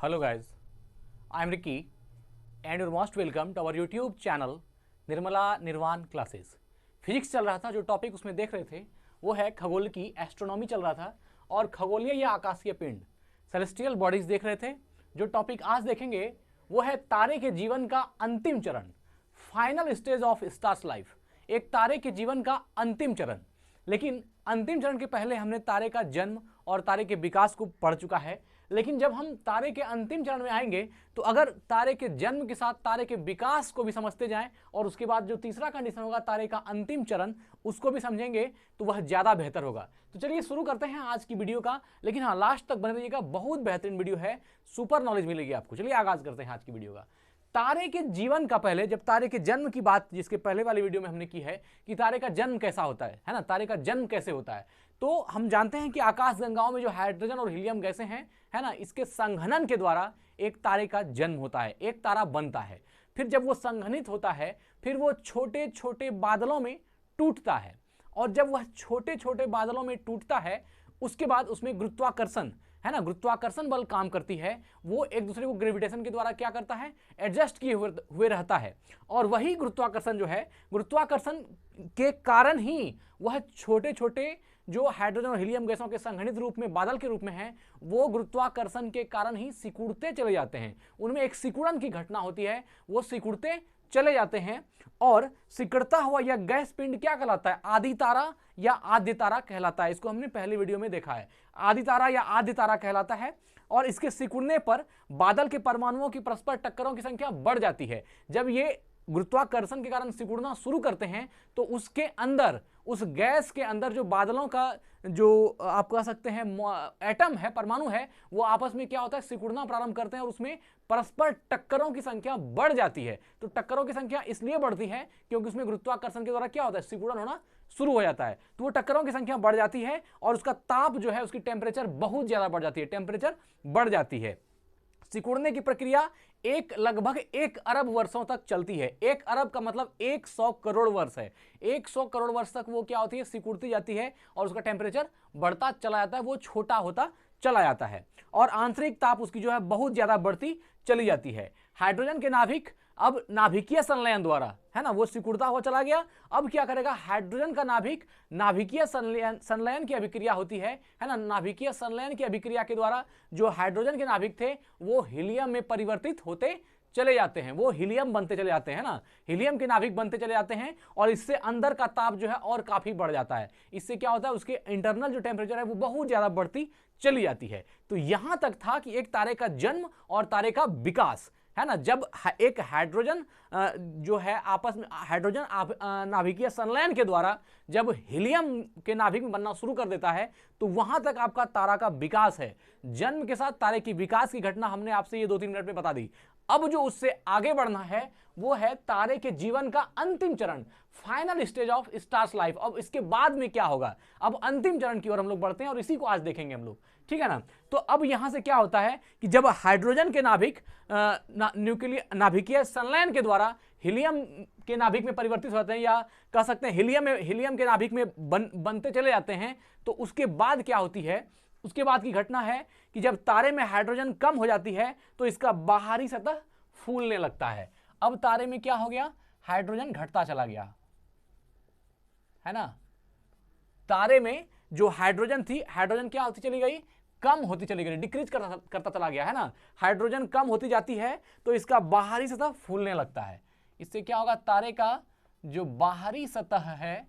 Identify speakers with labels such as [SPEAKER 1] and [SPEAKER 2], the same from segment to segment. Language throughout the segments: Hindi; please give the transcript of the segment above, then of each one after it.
[SPEAKER 1] Hello guys, I am Ricky and you're most welcome to our YouTube channel Nirmala निर्वाण क्लासेस। फिजिक्स चल रहा था, जो टॉपिक उसमें देख रहे थे वो है खगोल की एस्ट्रोनॉमी चल रहा था और खगोलीय या आकाशीय पिंड सेलेस्टियल बॉडीज देख रहे थे। जो टॉपिक आज देखेंगे वो है तारे के जीवन का अंतिम चरण, final stage of stars life. एक तारे के जीवन का अंतिम चरण, लेकिन अंतिम चरण के पहले हमने तारे का जन्म और तारे के विकास को पढ़ चुका है। लेकिन जब हम तारे के अंतिम चरण में आएंगे तो अगर तारे के जन्म के साथ तारे के विकास को भी समझते जाएं और उसके बाद जो तीसरा कंडीशन होगा तारे का अंतिम चरण, उसको भी समझेंगे तो वह ज़्यादा बेहतर होगा। तो चलिए शुरू करते हैं आज की वीडियो का। लेकिन हाँ, लास्ट तक बने रहिएगा, बहुत बेहतरीन वीडियो है, सुपर नॉलेज मिलेगी आपको। चलिए आगाज करते हैं आज की वीडियो का। तारे के जीवन का पहले, जब तारे के जन्म की बात जिसके पहले वाली वीडियो में हमने की है कि तारे का जन्म कैसा होता है ना, तारे का जन्म कैसे होता है, तो हम जानते हैं कि आकाश गंगाओं में जो हाइड्रोजन और हीलियम गैसें हैं, है ना, इसके संघनन के द्वारा एक तारे का जन्म होता है, एक तारा बनता है। फिर जब वो संघनित होता है फिर वो छोटे छोटे बादलों में टूटता है, और जब वह छोटे छोटे बादलों में टूटता है उसके बाद उसमें गुरुत्वाकर्षण, है ना, गुरुत्वाकर्षण बल काम करती है। वो एक दूसरे को ग्रेविटेशन के द्वारा क्या करता है, एडजस्ट किए हुए रहता है। और वही गुरुत्वाकर्षण जो है, गुरुत्वाकर्षण के कारण ही वह छोटे छोटे जो हाइड्रोजन और हीलियम गैसों के संघनित रूप में बादल के रूप में हैं, वो गुरुत्वाकर्षण के कारण ही सिकुड़ते चले जाते हैं। उनमें एक सिकुड़न की घटना होती है, वो सिकुड़ते चले जाते हैं। और सिकुड़ता हुआ यह गैस पिंड क्या कहलाता है, आदि तारा या आद्य तारा कहलाता है। इसको हमने पहली वीडियो में देखा है, आदि तारा या आद्य तारा कहलाता है। और इसके सिकुड़ने पर बादल के परमाणुओं की परस्पर टक्करों की संख्या बढ़ जाती है। जब ये गुरुत्वाकर्षण के कारण सिकुड़ना शुरू करते हैं तो उसके अंदर, उस गैस के अंदर जो बादलों का जो आप कह सकते हैं एटम है, परमाणु है, वो आपस में क्या होता है, सिकुड़ना प्रारंभ करते हैं और उसमें परस्पर टक्करों की संख्या बढ़ जाती है। तो टक्करों की संख्या इसलिए बढ़ती है क्योंकि उसमें गुरुत्वाकर्षण के द्वारा क्या होता है, सिकुड़न होना शुरू हो जाता है। तो वो टक्करों की संख्या बढ़ जाती है और उसका ताप जो है, उसकी टेम्परेचर बहुत ज्यादा बढ़ जाती है, टेम्परेचर बढ़ जाती है। सिकुड़ने की प्रक्रिया लगभग 1 अरब वर्षों तक चलती है। 1 अरब का मतलब 100 करोड़ वर्ष है। 100 करोड़ वर्ष तक वो क्या होती है, सिकुड़ती जाती है और उसका टेम्परेचर बढ़ता चला जाता है, वो छोटा होता चला जाता है और आंतरिक ताप उसकी जो है बहुत ज्यादा बढ़ती चली जाती है। हाइड्रोजन के नाभिक अब नाभिकीय संलयन द्वारा, है ना, वो सिकुड़ता हुआ चला गया। अब क्या करेगा, हाइड्रोजन का नाभिक नाभिकीय संलयन की अभिक्रिया होती है ना, नाभिकीय संलयन की अभिक्रिया के द्वारा जो हाइड्रोजन के नाभिक थे वो हीलियम में परिवर्तित होते चले जाते हैं, वो हीलियम बनते चले जाते हैं ना, हीलियम के नाभिक बनते चले जाते हैं। और इससे अंदर का ताप जो है और काफी बढ़ जाता है। इससे क्या होता है, उसके इंटरनल जो टेम्परेचर है वो बहुत ज्यादा बढ़ती चली जाती है। तो यहां तक था कि एक तारे का जन्म और तारे का विकास, है ना। जब एक हाइड्रोजन जो है आपस में हाइड्रोजन नाभिकीय संलयन के द्वारा जब हीलियम के नाभिक में बनना शुरू कर देता है तो वहां तक आपका तारा का विकास है। जन्म के साथ तारे की विकास की घटना हमने आपसे ये 2-3 मिनट में बता दी। अब जो उससे आगे बढ़ना है वो है तारे के जीवन का अंतिम चरण, final stage of stars life. अब इसके बाद में क्या होगा, अब अंतिम चरण की ओर हम लोग बढ़ते हैं और इसी को आज देखेंगे हम लोग, ठीक है ना। तो अब यहां से क्या होता है कि जब हाइड्रोजन के नाभिक नाभिकीय संलयन के द्वारा हीलियम के नाभिक में परिवर्तित होते हैं, या कह सकते हैं हीलियम के नाभिक में बनते चले जाते हैं, तो उसके बाद क्या होती है, उसके बाद की घटना है कि जब तारे में हाइड्रोजन कम हो जाती है तो इसका बाहरी सतह फूलने लगता है। अब तारे में क्या हो गया, हाइड्रोजन घटता चला गया, है ना। तारे में जो हाइड्रोजन थी, हाइड्रोजन क्या होती चली गई, कम होती चली गई, डिक्रीज करता चला गया, है ना। हाइड्रोजन कम होती जाती है तो इसका बाहरी सतह फूलने लगता है। इससे क्या होगा, तारे का जो बाहरी सतह है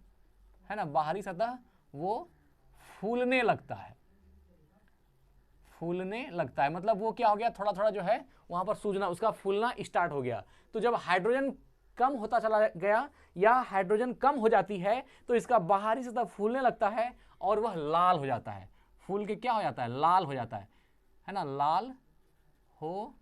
[SPEAKER 1] ना, बाहरी सतह वो फूलने लगता है, फूलने लगता है। मतलब वो क्या हो गया, थोड़ा थोड़ा जो है वहां पर सूजना, उसका फूलना स्टार्ट हो गया। तो जब हाइड्रोजन कम होता चला गया या हाइड्रोजन कम हो जाती है तो इसका बाहरी सतह फूलने लगता है और वह लाल हो जाता है। फूल के क्या हो जाता है, लाल हो जाता है ना, लाल हो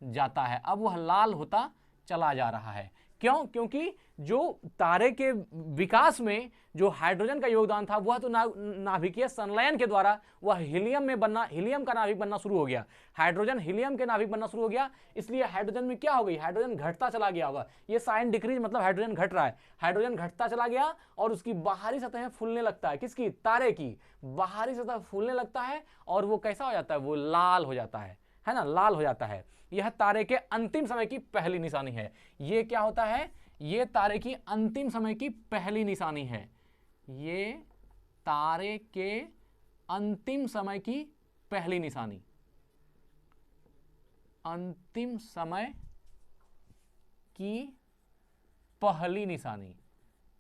[SPEAKER 1] जाता है। अब वह लाल होता चला जा रहा है। क्यों, क्योंकि जो तारे के विकास में जो हाइड्रोजन का योगदान था वह तो नाभिकीय संलयन के द्वारा वह हीलियम का नाभिक बनना शुरू हो गया। हाइड्रोजन हीलियम के नाभिक बनना शुरू हो गया, इसलिए हाइड्रोजन में क्या हो गई, हाइड्रोजन घटता चला गया होगा। ये साइन डिक्रीज मतलब हाइड्रोजन घट रहा है, हाइड्रोजन घटता चला गया और उसकी बाहरी सतह फूलने लगता है। किसकी, तारे की बाहरी सतह फूलने लगता है और वो कैसा हो जाता है, वो लाल हो जाता है। है ना, लाल हो जाता है। यह तारे के अंतिम समय की पहली निशानी है। ये क्या होता है, ये तारे की अंतिम समय की पहली निशानी है। ये तारे के अंतिम समय की पहली निशानी, अंतिम समय की पहली निशानी,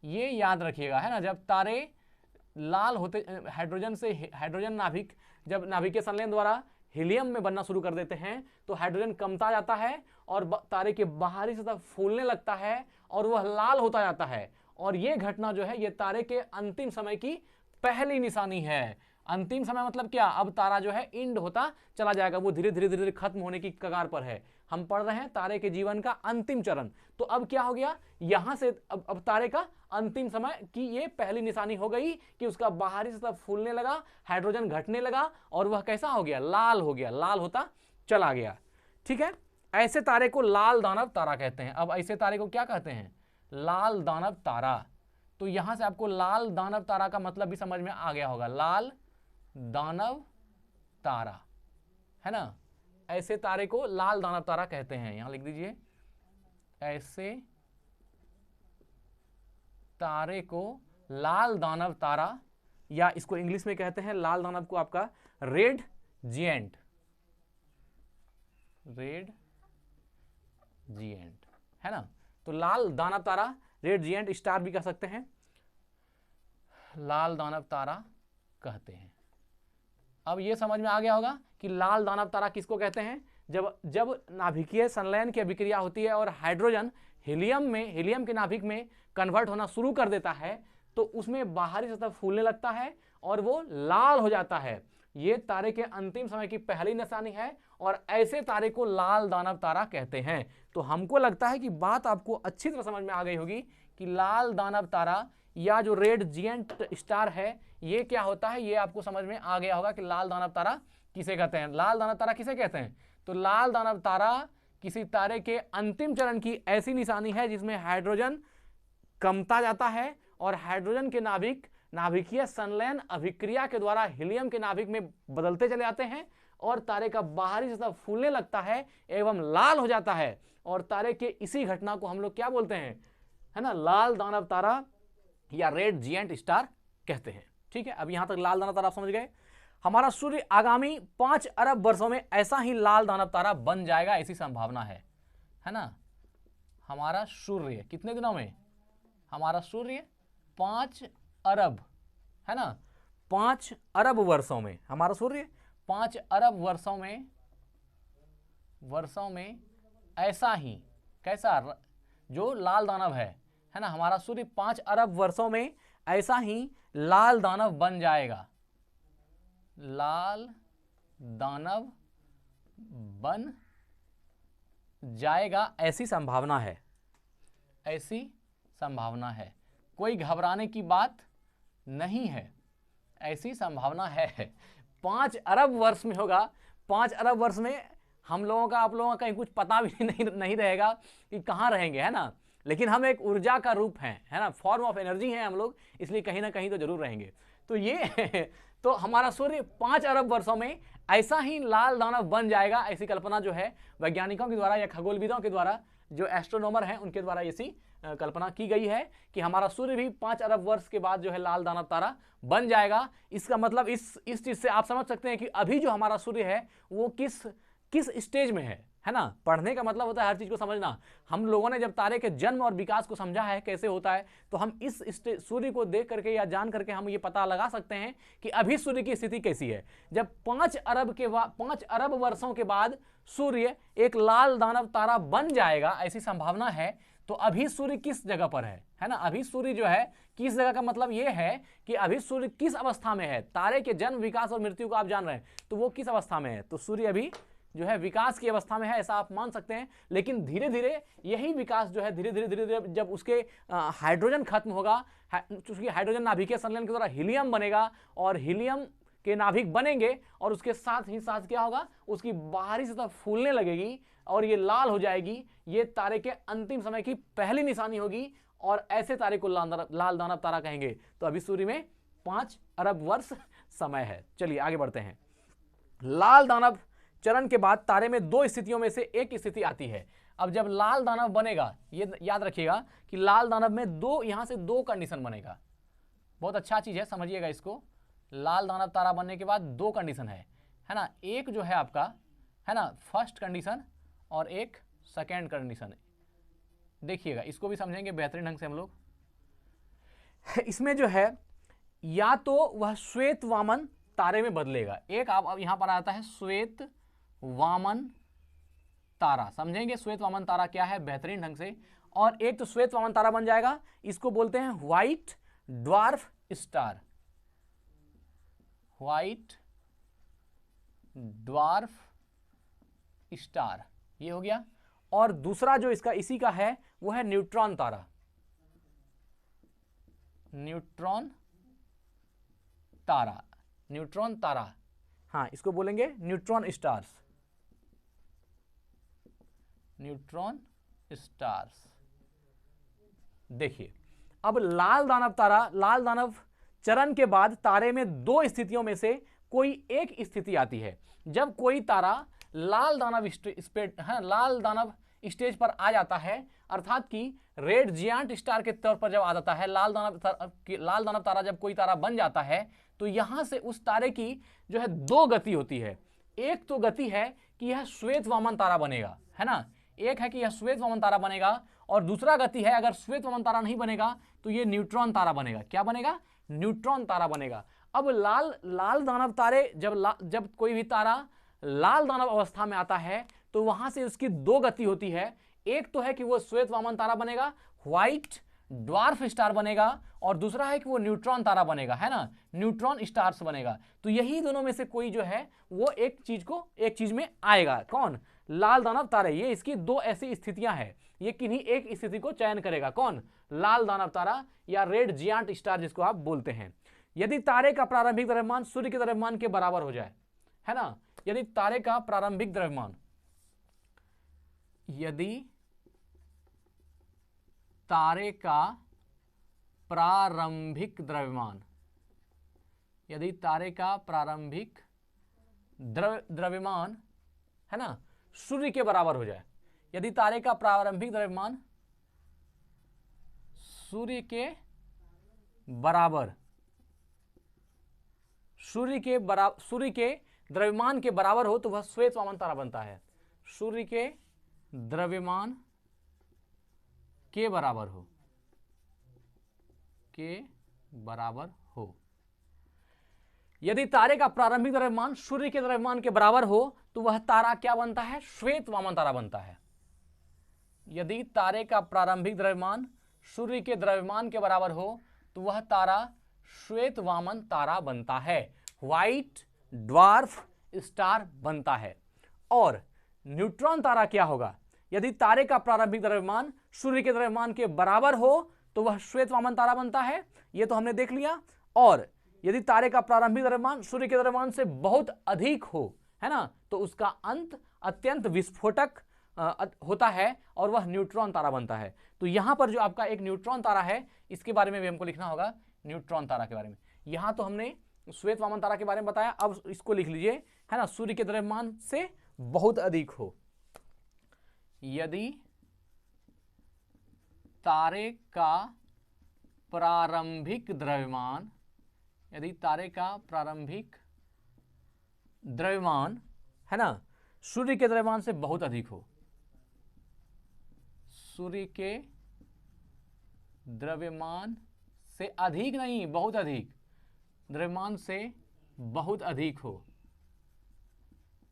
[SPEAKER 1] ये याद रखिएगा, है ना। जब तारे लाल होते, हाइड्रोजन नाभिक, जब नाभिकीय संलयन द्वारा हीलियम में बनना शुरू कर देते हैं तो हाइड्रोजन कमता जाता है और तारे के बाहरी सतह फूलने लगता है और वह लाल होता जाता है। और यह घटना जो है ये तारे के अंतिम समय की पहली निशानी है। अंतिम समय मतलब क्या, अब तारा जो है इंड होता चला जाएगा, वो धीरे धीरे धीरे खत्म होने की कगार पर है। हम पढ़ रहे हैं तारे के जीवन का अंतिम चरण। तो अब क्या हो गया, यहां से अब तारे का अंतिम समय की ये पहली निशानी हो गई कि उसका बाहरी सतह फूलने लगा, हाइड्रोजन घटने लगा और वह कैसा हो गया, लाल हो गया, लाल होता चला गया। ठीक है, ऐसे तारे को लाल दानव तारा कहते हैं। अब ऐसे तारे को क्या कहते हैं, लाल दानव तारा। तो यहां से आपको लाल दानव तारा का मतलब भी समझ में आ गया होगा, लाल दानव तारा, है ना। ऐसे तारे को लाल दानव तारा कहते हैं, यहां लिख दीजिए, ऐसे तारे को लाल दानव तारा, या इसको इंग्लिश में कहते हैं लाल दानव को आपका रेड जिएंट, रेड जिएंट, है ना। तो लाल दानव तारा, रेड जिएंट स्टार भी कह सकते हैं, लाल दानव तारा कहते हैं। अब यह समझ में आ गया होगा कि लाल दानव तारा किसको कहते हैं। जब नाभिकीय संलयन की अभिक्रिया होती है और हाइड्रोजन हीलियम के नाभिक में कन्वर्ट होना शुरू कर देता है तो उसमें बाहरी सतह फूलने लगता है और वो लाल हो जाता है। ये तारे के अंतिम समय की पहली निशानी है और ऐसे तारे को लाल दानव तारा कहते हैं। तो हमको लगता है कि बात आपको अच्छी तरह समझ में आ गई होगी कि लाल दानव तारा या जो रेड जिएंट स्टार है ये क्या होता है, ये आपको समझ में आ गया होगा कि लाल दानव तारा किसे कहते हैं। लाल दानव तारा किसे कहते हैं, तो लाल दानव तारा किसी तारे के अंतिम चरण की ऐसी निशानी है जिसमें हाइड्रोजन कमता जाता है और हाइड्रोजन के नाभिकीय संलयन अभिक्रिया के द्वारा हीलियम के नाभिक में बदलते चले जाते हैं और तारे का बाहरी सतह फूलने लगता है एवं लाल हो जाता है। और तारे के इसी घटना को हम लोग क्या बोलते हैं, है ना, लाल दानव तारा या रेड जिएंट स्टार कहते हैं। ठीक है, अब यहां तक लाल दानव तारा आप समझ गए। हमारा सूर्य आगामी 5 अरब वर्षों में ऐसा ही लाल दानव तारा बन जाएगा, ऐसी संभावना है ना। हमारा सूर्य कितने दिनों में, हमारा सूर्य 5 अरब, है ना, 5 अरब वर्षों में, हमारा सूर्य 5 अरब वर्षों में ऐसा ही, कैसा, जो लाल दानव है ना, हमारा सूर्य 5 अरब वर्षों में ऐसा ही लाल दानव बन जाएगा, लाल दानव बन जाएगा, ऐसी संभावना है, ऐसी संभावना है। कोई घबराने की बात नहीं है, ऐसी संभावना है। 5 अरब वर्ष में होगा। 5 अरब वर्ष में हम लोगों का, आप लोगों का कहीं कुछ पता भी नहीं रहेगा कि कहाँ रहेंगे, है ना। लेकिन हम एक ऊर्जा का रूप हैं, है ना, फॉर्म ऑफ एनर्जी हैं हम लोग, इसलिए कहीं ना कहीं तो जरूर रहेंगे। तो ये तो हमारा सूर्य 5 अरब वर्षों में ऐसा ही लाल दानव बन जाएगा, ऐसी कल्पना जो है वैज्ञानिकों के द्वारा या खगोलविदों के द्वारा, जो एस्ट्रोनॉमर हैं उनके द्वारा ऐसी कल्पना की गई है कि हमारा सूर्य भी 5 अरब वर्ष के बाद जो है लाल दानव तारा बन जाएगा। इसका मतलब इस चीज से आप समझ सकते हैं कि अभी जो हमारा सूर्य है वो किस स्टेज में है ना। पढ़ने का मतलब होता है हर चीज को समझना। हम लोगों ने जब तारे के जन्म और विकास को समझा है कैसे होता है, तो हम इस सूर्य को देख करके या जान करके हम ये पता लगा सकते हैं कि अभी सूर्य की स्थिति कैसी है। जब 5 अरब वर्षों के बाद सूर्य एक लाल दानव तारा बन जाएगा, ऐसी संभावना है। तो अभी सूर्य किस जगह पर है ना, अभी सूर्य जो है किस जगह का मतलब यह है कि अभी सूर्य किस अवस्था में है। तारे के जन्म, विकास और मृत्यु को आप जान रहे हैं, तो वो किस अवस्था में है, तो सूर्य अभी जो है विकास की अवस्था में है, ऐसा आप मान सकते हैं। लेकिन धीरे धीरे यही विकास जो है धीरे धीरे जब उसके हाइड्रोजन खत्म होगा, चूंकि हाइड्रोजन नाभिकीय संलयन के द्वारा हीलियम बनेगा और हीलियम के नाभिक बनेंगे और उसके साथ ही साथ क्या होगा, उसकी बाहरी सतह फूलने लगेगी और ये लाल हो जाएगी। ये तारे के अंतिम समय की पहली निशानी होगी और ऐसे तारे को लाल दानव तारा कहेंगे। तो अभी सूर्य में 5 अरब वर्ष समय है। चलिए आगे बढ़ते हैं। लाल दानव चरण के बाद तारे में दो स्थितियों में से एक स्थिति आती है। अब जब लाल दानव बनेगा, ये याद रखिएगा कि लाल दानव में दो, यहां से दो कंडीशन बनेगा। बहुत अच्छा चीज है, समझिएगा इसको। लाल दानव तारा बनने के बाद दो कंडीशन है ना। एक जो है आपका, है ना, फर्स्ट कंडीशन और एक सेकेंड कंडीशन। देखिएगा, इसको भी समझेंगे बेहतरीन ढंग से हम लोग। इसमें जो है या तो वह श्वेत वामन तारे में बदलेगा। एक आप अब यहां पर आता है श्वेत वामन तारा, समझेंगे श्वेत वामन तारा क्या है बेहतरीन ढंग से। और एक तो श्वेत वामन तारा बन जाएगा, इसको बोलते हैं white dwarf star, white dwarf star, ये हो गया। और दूसरा जो इसका इसी का है वो है न्यूट्रॉन तारा, न्यूट्रॉन तारा, न्यूट्रॉन तारा, हाँ इसको बोलेंगे न्यूट्रॉन स्टार्स, न्यूट्रॉन स्टार्स। देखिए, अब लाल दानव तारा, लाल दानव चरण के बाद तारे में दो स्थितियों में से कोई एक स्थिति आती है। जब कोई तारा लाल दानव लाल दानव स्टेज पर आ जाता है, अर्थात कि रेड जियांट स्टार के तौर पर जब आ जाता है, लाल दानव तारा जब कोई तारा बन जाता है, तो यहां से उस तारे की जो है दो गति होती है। एक तो गति है कि यह श्वेत वामन तारा बनेगा, है ना, एक है कि यह श्वेत वामन तारा बनेगा, और दूसरा गति है अगर श्वेत वामन तारा नहीं बनेगा तो यह न्यूट्रॉन तारा बनेगा। क्या बनेगा? न्यूट्रॉन तारा बनेगा। अब लाल दानव तारे जब कोई भी तारा लाल दानव अवस्था में आता है तो वहां से उसकी दो गति होती है। एक तो है कि वो श्वेत वामन तारा बनेगा, व्हाइट ड्वार्फ स्टार बनेगा, और दूसरा है कि वो न्यूट्रॉन तारा बनेगा, है ना, न्यूट्रॉन स्टार्स बनेगा। तो यही दोनों में से कोई जो है वो एक चीज में आएगा। कौन? लाल दानव तारे। ये इसकी दो ऐसी स्थितियां हैं, ये किन्हीं एक स्थिति को चयन करेगा। कौन? लाल दानव तारा या रेड जियांट स्टार जिसको आप बोलते हैं। यदि तारे का प्रारंभिक द्रव्यमान सूर्य के द्रव्यमान के बराबर हो जाए, है ना, यदि तारे का प्रारंभिक द्रव्यमान, यदि तारे का प्रारंभिक द्रव्यमान, यदि तारे का प्रारंभिक द्रव्यमान, है ना, सूर्य के बराबर हो जाए, यदि तारे का प्रारंभिक द्रव्यमान सूर्य के बराबर, सूर्य के द्रव्यमान के बराबर हो तो वह श्वेत वामन तारा बनता है। सूर्य के द्रव्यमान के बराबर हो, के बराबर हो। यदि तारे का प्रारंभिक द्रव्यमान सूर्य के द्रव्यमान के बराबर हो तो वह तारा क्या बनता है? श्वेत वामन तारा बनता है। यदि तारे का प्रारंभिक द्रव्यमान सूर्य के द्रव्यमान के बराबर हो तो वह तारा श्वेत वामन तारा बनता है, व्हाइट ड्वार्फ स्टार बनता है। और न्यूट्रॉन तारा क्या होगा? यदि तारे का प्रारंभिक द्रव्यमान सूर्य के द्रव्यमान के बराबर हो तो वह श्वेत वामन तारा बनता है, ये तो हमने देख लिया। और यदि तारे का प्रारंभिक द्रव्यमान सूर्य के द्रव्यमान से बहुत अधिक हो, है ना, तो उसका अंत अत्यंत विस्फोटक होता है और वह न्यूट्रॉन तारा बनता है। तो यहां पर जो आपका एक न्यूट्रॉन तारा है, इसके बारे में भी हमको लिखना होगा, न्यूट्रॉन तारा के बारे में। यहां तो हमने श्वेत वामन तारा के बारे में बताया, अब इसको लिख लीजिए, है ना, सूर्य के द्रव्यमान से बहुत अधिक हो। यदि तारे का प्रारंभिक द्रव्यमान, यदि तारे का प्रारंभिक द्रव्यमान, है ना, सूर्य के द्रव्यमान से बहुत अधिक हो, सूर्य के द्रव्यमान से अधिक नहीं, बहुत अधिक, द्रव्यमान से बहुत अधिक हो,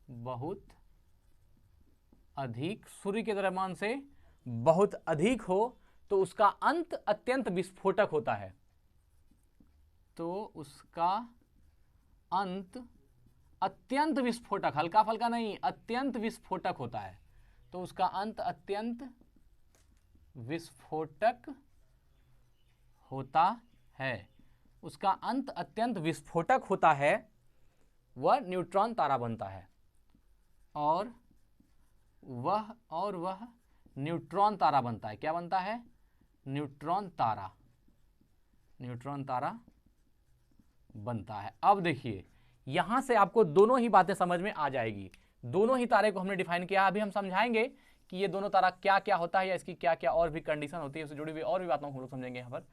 [SPEAKER 1] बहुत अधिक, सूर्य के द्रव्यमान से बहुत अधिक हो, तो उसका अंत अत्यंत विस्फोटक होता है। तो उसका अंत अत्यंत विस्फोटक, हल्का फल्का नहीं, अत्यंत विस्फोटक होता है। तो उसका अंत अत्यंत विस्फोटक होता है, उसका अंत अत्यंत विस्फोटक होता है, वह न्यूट्रॉन तारा बनता है। और वह न्यूट्रॉन तारा बनता है। क्या बनता है? न्यूट्रॉन तारा, न्यूट्रॉन तारा बनता है। अब देखिए, यहां से आपको दोनों ही बातें समझ में आ जाएगी। दोनों ही तारे को हमने डिफाइन किया। अभी हम समझाएंगे कि ये दोनों तारा क्या क्या होता है या इसकी क्या क्या और भी कंडीशन होती है, उससे जुड़ी हुई और भी बातों को हम लोग समझेंगे यहाँ पर।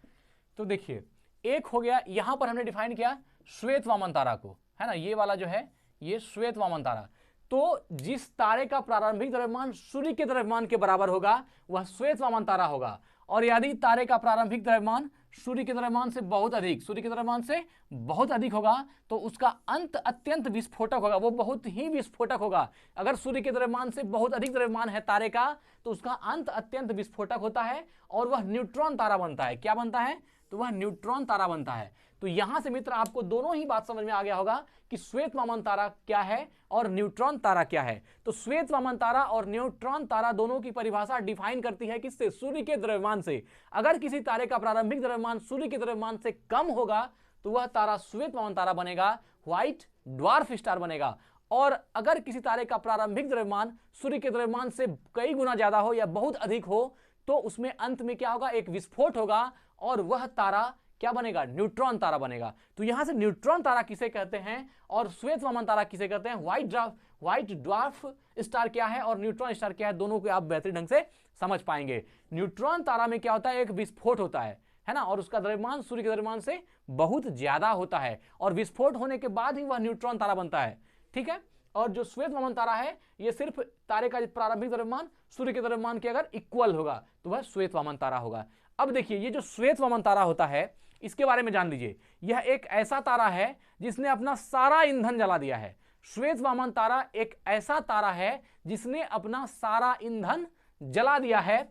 [SPEAKER 1] तो देखिए, एक हो गया, यहाँ पर हमने डिफाइन किया श्वेत वामन तारा को, है ना, ये वाला जो है ये श्वेत वामन तारा। तो जिस तारे का प्रारंभिक द्रव्यमान सूर्य के द्रव्यमान के बराबर होगा वह श्वेत वामन तारा होगा। और यदि तारे का प्रारंभिक द्रव्यमान सूर्य के द्रव्यमान से बहुत अधिक, सूर्य के द्रव्यमान से बहुत अधिक होगा तो उसका अंत अत्यंत विस्फोटक होगा, वो बहुत ही विस्फोटक होगा। अगर सूर्य के द्रव्यमान से बहुत अधिक द्रव्यमान है तारे का तो उसका अंत अत्यंत विस्फोटक होता है और वह न्यूट्रॉन तारा बनता है। क्या बनता है? तो वह न्यूट्रॉन तारा बनता है। तो यहां से मित्र आपको दोनों ही बात समझ में आ गया होगा कि श्वेत वामन तारा क्या है और न्यूट्रॉन तारा क्या है। तो श्वेत वामन तारा और न्यूट्रॉन तारा दोनों की परिभाषा डिफाइन करती है किससे? सूर्य के द्रव्यमान से। अगर किसी तारे का प्रारंभिक द्रव्यमान सूर्य के द्रव्यमान से कम होगा तो वह तारा श्वेत वामन तारा बनेगा, व्हाइट ड्वार्फ स्टार बनेगा। और अगर किसी तारे का प्रारंभिक द्रव्यमान सूर्य के द्रव्यमान से कई गुना ज्यादा हो या बहुत अधिक हो तो उसमें अंत में क्या होगा? एक विस्फोट होगा और वह तारा क्या बनेगा? न्यूट्रॉन तारा बनेगा। तो यहां से न्यूट्रॉन तारा किसे कहते हैं और श्वेत वामन तारा किसे कहते हैं, व्हाइट ड्वार्फ स्टार क्या है और न्यूट्रॉन स्टार क्या है, दोनों को आप बेहतरीन ढंग से समझ पाएंगे। न्यूट्रॉन तारा में क्या होता है? एक विस्फोट होता है ना, और उसका द्रव्यमान सूर्य के द्रव्यमान से बहुत ज्यादा होता है और विस्फोट होने के बाद ही वह न्यूट्रॉन तारा बनता है। ठीक है। और जो श्वेत वामन तारा है यह सिर्फ तारे का प्रारंभिक द्रव्यमान सूर्य के द्रव्यमान के अगर इक्वल होगा तो वह श्वेत वामन तारा होगा। अब देखिए, ये जो श्वेत वामन तारा होता है इसके बारे में जान लीजिए। यह एक ऐसा तारा है जिसने अपना सारा ईंधन जला दिया है। श्वेत वामन तारा एक ऐसा तारा है जिसने अपना सारा ईंधन जला दिया है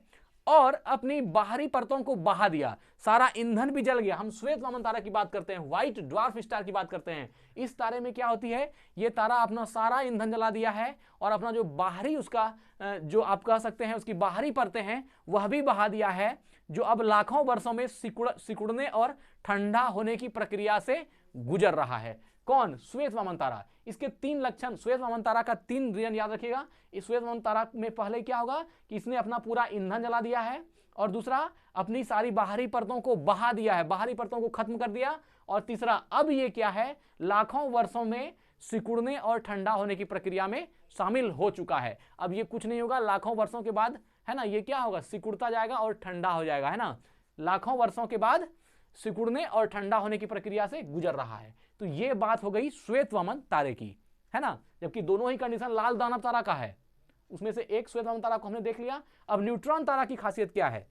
[SPEAKER 1] और अपनी बाहरी परतों को बहा दिया, सारा ईंधन भी जल गया। हम श्वेत वामन तारा की बात करते हैं, व्हाइट ड्वार्फ स्टार की बात करते हैं। इस तारे में क्या होती है? ये तारा अपना सारा ईंधन जला दिया है और अपना जो बाहरी उसका जो आप कह सकते हैं उसकी बाहरी परतें हैं वह भी बहा दिया है, जो अब लाखों वर्षों में सिकुड़ने और ठंडा होने की प्रक्रिया से गुजर रहा है। कौन? श्वेत वामन तारा। इसके तीन लक्षण, श्वेत वामन तारा का तीन रीजन याद रखिएगा। इस श्वेत वामन तारा में पहले क्या होगा कि इसने अपना पूरा ईंधन जला दिया है, और दूसरा अपनी सारी बाहरी परतों को बहा दिया है, बाहरी परतों को खत्म कर दिया, और तीसरा अब ये क्या है? लाखों वर्षों में सिकुड़ने और ठंडा होने की प्रक्रिया में शामिल हो चुका है। अब ये कुछ नहीं होगा, लाखों वर्षों के बाद, है ना, ये क्या होगा? सिकुड़ता जाएगा और ठंडा हो जाएगा, है ना। लाखों वर्षों के बाद सिकुड़ने और ठंडा होने की प्रक्रिया से गुजर रहा है। तो ये बात हो गई श्वेत वामन तारे की, है ना। जबकि दोनों ही कंडीशन लाल दानव तारा का है, उसमें से एक श्वेत वामन तारा को हमने देख लिया। अब न्यूट्रॉन तारा की खासियत क्या है?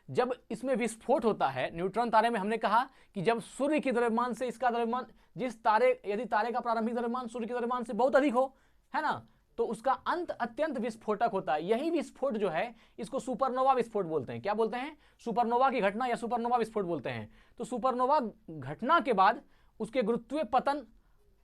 [SPEAKER 1] जब इसमें विस्फोट होता है न्यूट्रॉन तारे में, हमने कहा कि जब सूर्य के द्रव्यमान से इसका द्रव्यमान, यदि तारे का प्रारंभिक द्रव्यमान सूर्य के द्रव्यमान से बहुत अधिक हो, है ना, तो उसका अंत अत्यंत विस्फोटक होता है। यही विस्फोट जो है इसको सुपरनोवा विस्फोट बोलते हैं। क्या बोलते हैं? सुपरनोवा की घटना या सुपरनोवा विस्फोट बोलते हैं। तो सुपरनोवा घटना के बाद उसके गुरुत्वीय पतन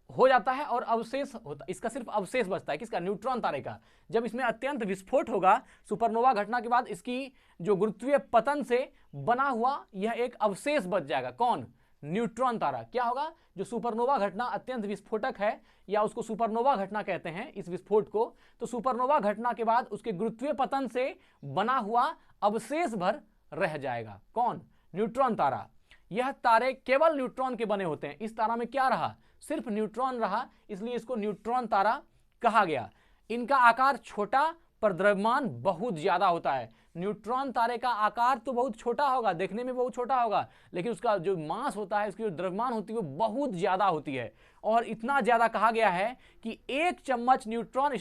[SPEAKER 1] हो जाता है और अवशेष होता, इसका सिर्फ अवशेष बचता है। किसका? न्यूट्रॉन तारे का। जब इसमें अत्यंत विस्फोट होगा सुपरनोवा घटना के बाद, इसकी जो गुरुत्वीय पतन से बना हुआ यह एक अवशेष बच जाएगा। कौन? न्यूट्रॉन तारा। क्या होगा? जो सुपरनोवा घटना अत्यंत विस्फोटक है या उसको सुपरनोवा घटना कहते हैं इस विस्फोट को, तो सुपरनोवा घटना के बाद उसके गुरुत्वीय पतन से बना हुआ अवशेष भर रह जाएगा। कौन? न्यूट्रॉन तारा। यह तारे केवल न्यूट्रॉन के बने होते हैं। इस तारा में क्या रहा? सिर्फ न्यूट्रॉन रहा, इसलिए इसको न्यूट्रॉन तारा कहा गया। इनका आकार छोटा पर द्रव्यमान बहुत ज्यादा होता है। न्यूट्रॉन तारे का आकार तो बहुत छोटा होगा, देखने में बहुत छोटा होगा, लेकिन उसका जो मास होता है, उसकी जो द्रव्यमान होती है वो बहुत ज्यादा होती है। और इतना ज्यादा कहा गया है कि एक चम्मच न्यूट्रॉन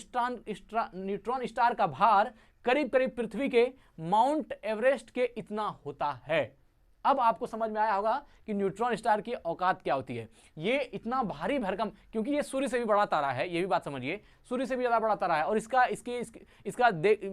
[SPEAKER 1] स्टार का भार करीब करीब पृथ्वी के माउंट एवरेस्ट के इतना होता है। अब आपको समझ में आया होगा कि न्यूट्रॉन स्टार की औकात क्या होती है। ये इतना भारी भरकम, क्योंकि ये सूर्य से भी बड़ा तारा है, ये भी बात समझिए, सूर्य से भी ज्यादा बड़ा तारा है। और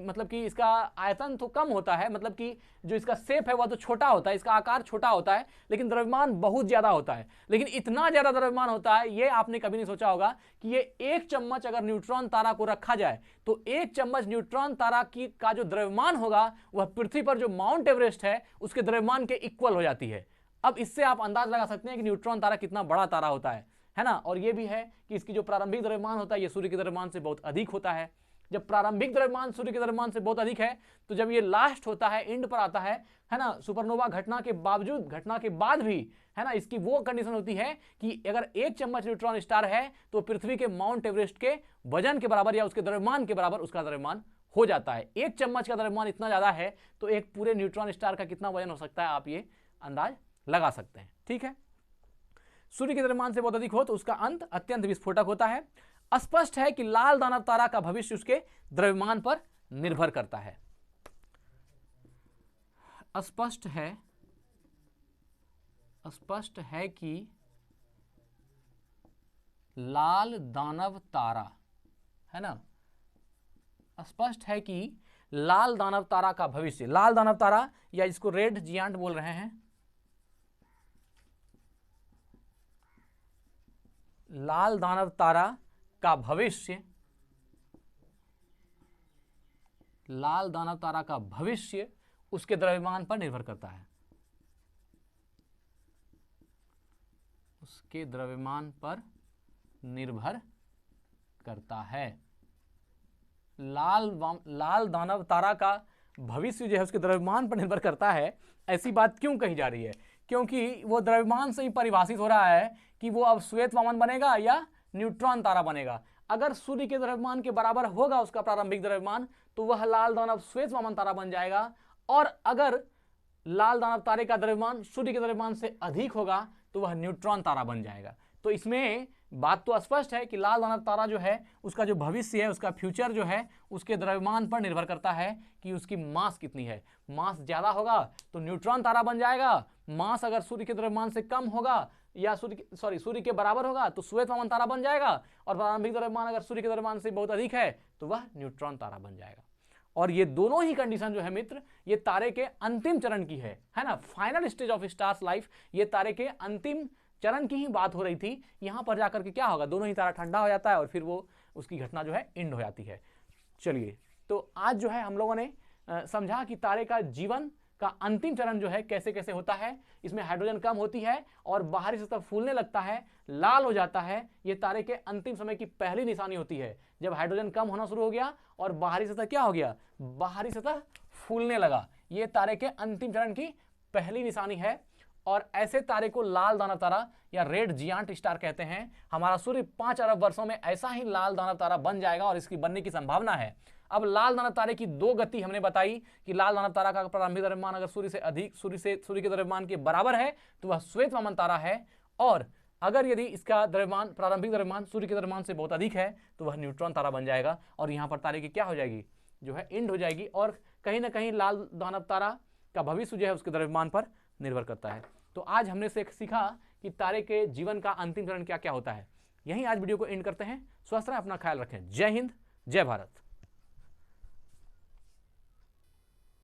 [SPEAKER 1] मतलब कि इसका आयतन तो कम होता है, मतलब कि जो इसका शेप है वह तो छोटा होता है, इसका आकार छोटा होता है, लेकिन द्रव्यमान बहुत ज्यादा होता है। लेकिन इतना ज्यादा द्रव्यमान होता है, ये आपने कभी नहीं सोचा होगा कि ये एक चम्मच अगर न्यूट्रॉन तारा को रखा जाए तो एक चम्मच न्यूट्रॉन तारा का जो द्रव्यमान होगा वह पृथ्वी पर जो माउंट एवरेस्ट है उसके द्रव्यमान के इक्वल हो जाती है। अब इससे आप अंदाज लगा सकते हैं कि न्यूट्रॉन तारा कितना बड़ा तारा होता है ना। और यह भी है कि इसकी जो प्रारंभिक द्रव्यमान होता है ये सूर्य के द्रव्यमान से बहुत अधिक होता है। जब प्रारंभिक द्रव्यमान सूर्य के द्रव्यमान से बहुत अधिक है, तो जब ये लास्ट होता है, एंड पर आता है ना, सुपरनोवा घटना के बावजूद, घटना के बाद भी, है ना, इसकी वो कंडीशन होती है कि अगर 1 चम्मच न्यूट्रॉन स्टार है तो पृथ्वी के माउंट एवरेस्ट के वजन के बराबर या उसके द्रव्यमान के बराबर उसका द्रव्यमान हो जाता है। 1 चम्मच का द्रव्यमान इतना ज्यादा है तो एक पूरे न्यूट्रॉन स्टार का कितना वजन हो सकता है, आप ये अंदाज लगा सकते हैं। ठीक है, सूर्य के द्रव्यमान से बहुत अधिक हो तो उसका अंत अत्यंत विस्फोटक होता है। स्पष्ट है कि लाल दानव तारा का भविष्य उसके द्रव्यमान पर निर्भर करता है। स्पष्ट है कि लाल दानव तारा, है ना, स्पष्ट है कि लाल दानव तारा का भविष्य, लाल दानव तारा या इसको रेड जियांट बोल रहे हैं, लाल दानव तारा का भविष्य, लाल दानव तारा का भविष्य उसके द्रव्यमान पर निर्भर करता है, उसके द्रव्यमान पर निर्भर करता है। लाल दानव तारा का भविष्य जो है उसके द्रव्यमान पर निर्भर करता है। ऐसी बात क्यों कही जा रही है? क्योंकि वो द्रव्यमान से ही परिभाषित हो रहा है कि वो अब श्वेत वामन बनेगा या न्यूट्रॉन तारा बनेगा। अगर सूर्य के द्रव्यमान के बराबर होगा उसका प्रारंभिक द्रव्यमान तो वह लाल दानव श्वेत वामन तारा बन जाएगा, और अगर लाल दानव तारे का द्रव्यमान सूर्य के द्रव्यमान से अधिक होगा तो वह न्यूट्रॉन तारा बन जाएगा। तो इसमें बात तो स्पष्ट है कि लाल दानव तारा जो है उसका जो भविष्य है, उसका फ्यूचर जो है उसके द्रव्यमान पर निर्भर करता है कि उसकी मास कितनी है। मास ज्यादा होगा तो न्यूट्रॉन तारा बन जाएगा, मास अगर सूर्य के द्रव्यमान से कम होगा या सूर्य के बराबर होगा तो श्वेत वामन तारा बन जाएगा, और प्रारंभिक द्रव्यमान अगर सूर्य के द्रव्यमान से बहुत अधिक है तो वह न्यूट्रॉन तारा बन जाएगा। और ये दोनों ही कंडीशन जो है मित्र, ये तारे के अंतिम चरण की है ना, final stage of stars life, ये तारे के अंतिम चरण की ही बात हो रही थी। यहां पर जाकर के क्या होगा, दोनों ही तारा ठंडा हो जाता है और फिर वो उसकी घटना जो है एंड हो जाती है। चलिए, तो आज जो है हम लोगों ने समझा कि तारे का जीवन का अंतिम चरण जो है कैसे कैसे होता है। इसमें हाइड्रोजन कम होती है और बाहरी सतह फूलने लगता है, लाल हो जाता है। ये तारे के अंतिम समय की पहली निशानी होती है, जब हाइड्रोजन कम होना शुरू हो गया और बाहरी सतह क्या हो गया, बाहरी सतह फूलने लगा। ये तारे के अंतिम चरण की पहली निशानी है, और ऐसे तारे को लाल दानव तारा या रेड जियांट स्टार कहते हैं। हमारा सूर्य 5 अरब वर्षों में ऐसा ही लाल दानव तारा बन जाएगा और इसकी बनने की संभावना है। अब लाल दानव तारे की 2 गति हमने बताई कि लाल दानव तारा का प्रारंभिक द्रव्यमान अगर सूर्य के द्रव्यमान के बराबर है तो वह श्वेत वामन तारा है, और अगर यदि इसका द्रव्यमान, प्रारंभिक द्रव्यमान सूर्य के द्रव्यमान से बहुत अधिक है तो वह न्यूट्रॉन तारा बन जाएगा। और यहाँ पर तारे की क्या हो जाएगी, जो है एंड हो जाएगी। और कहीं ना कहीं लाल दानव तारा का भविष्य जो है उसके द्रव्यमान पर निर्भर करता है। तो आज हमने से सीखा कि तारे के जीवन का अंतिम चरण क्या क्या होता है। यहीं आज वीडियो को एंड करते हैं। स्वस्थ रहें, अपना ख्याल रखें। जय हिंद, जय भारत।